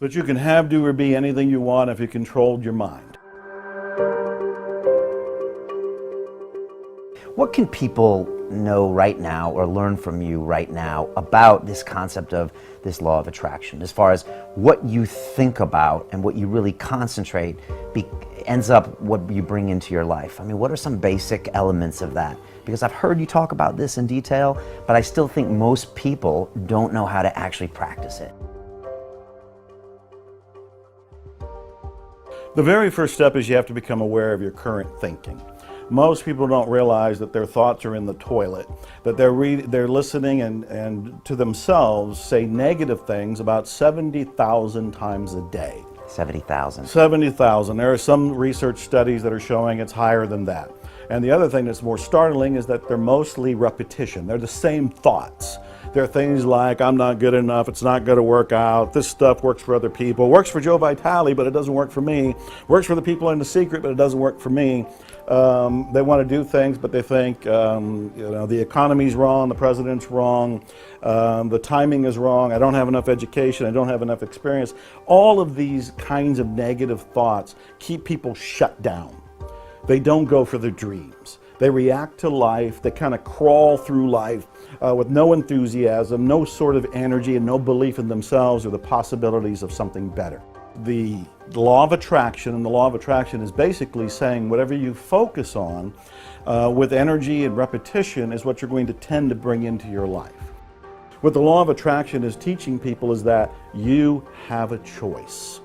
But you can have, do, or be anything you want if you controlled your mind. What can people know right now or learn from you right now about this concept of this law of attraction, as far as what you think about and what you really concentrate ends up what you bring into your life? I mean, what are some basic elements of that? Because I've heard you talk about this in detail, but I still think most people don't know how to actually practice it. The very first step is you have to become aware of your current thinking. Most people don't realize that their thoughts are in the toilet, that they're listening and to themselves say negative things about 70,000 times a day. 70,000. 70,000. There are some research studies that are showing it's higher than that. And the other thing that's more startling is that they're mostly repetition. They're the same thoughts. There are things like, I'm not good enough, it's not going to work out, this stuff works for other people, works for Joe Vitale, but it doesn't work for me, works for the people in the secret, but it doesn't work for me. They want to do things, but they think, the economy's wrong, the president's wrong, the timing is wrong, I don't have enough education, I don't have enough experience. All of these kinds of negative thoughts keep people shut down. They don't go for their dreams. They react to life, they kind of crawl through life with no enthusiasm, no sort of energy, and no belief in themselves or the possibilities of something better. The law of attraction, and the law of attraction is basically saying whatever you focus on with energy and repetition is what you're going to tend to bring into your life. What the law of attraction is teaching people is that you have a choice.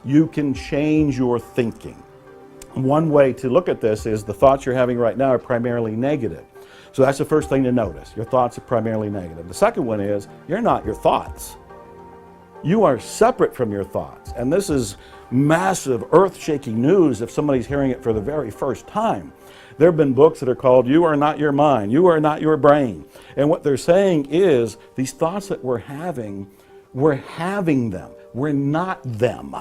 You can change your thinking. One way to look at this is the thoughts you're having right now are primarily negative. So that's the first thing to notice. Your thoughts are primarily negative. The second one is you're not your thoughts. You are separate from your thoughts. And this is massive, earth-shaking news if somebody's hearing it for the very first time. There have been books that are called You Are Not Your Mind, You Are Not Your Brain. And what they're saying is these thoughts that we're having them. We're not them.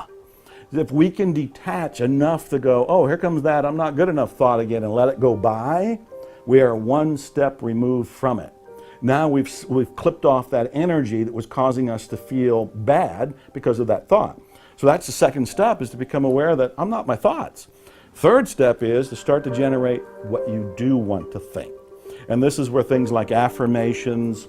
If we can detach enough to go, oh, here comes that I'm not good enough thought again, and let it go by, we are one step removed from it. Now we've clipped off that energy that was causing us to feel bad because of that thought. So that's the second step, is to become aware that I'm not my thoughts. Third step is to start to generate what you do want to think. And this is where things like affirmations,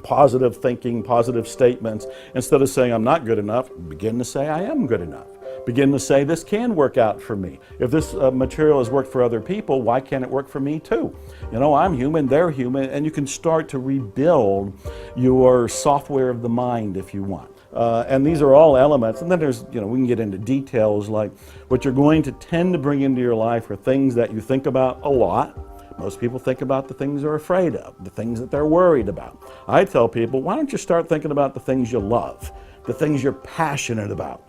positive thinking, positive statements, instead of saying I'm not good enough, begin to say I am good enough. Begin to say this can work out for me. If this material has worked for other people, why can't it work for me too? You know, I'm human, they're human, and you can start to rebuild your software of the mind if you want. And these are all elements, and then there's, we can get into details like what you're going to tend to bring into your life are things that you think about a lot. Most people think about the things they're afraid of, the things that they're worried about. I tell people, why don't you start thinking about the things you love, the things you're passionate about.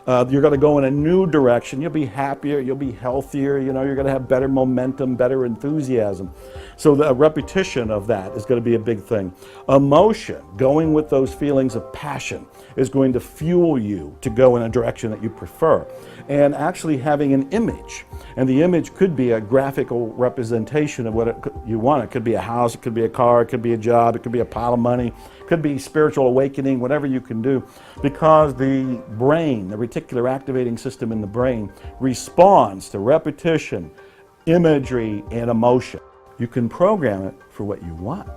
You're going to go in a new direction. You'll be happier, you'll be healthier, you're going to have better momentum, better enthusiasm. So the repetition of that is going to be a big thing. Emotion, going with those feelings of passion, is going to fuel you to go in a direction that you prefer. And actually having an image. And the image could be a graphical representation of what you want. It could be a house, it could be a car, it could be a job, it could be a pile of money, it could be spiritual awakening, whatever you can do. Because the brain, the reticular activating system in the brain, responds to repetition, imagery, and emotion. You can program it for what you want.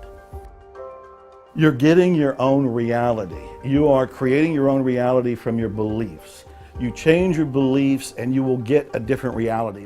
You're getting your own reality. You are creating your own reality from your beliefs. You change your beliefs and you will get a different reality.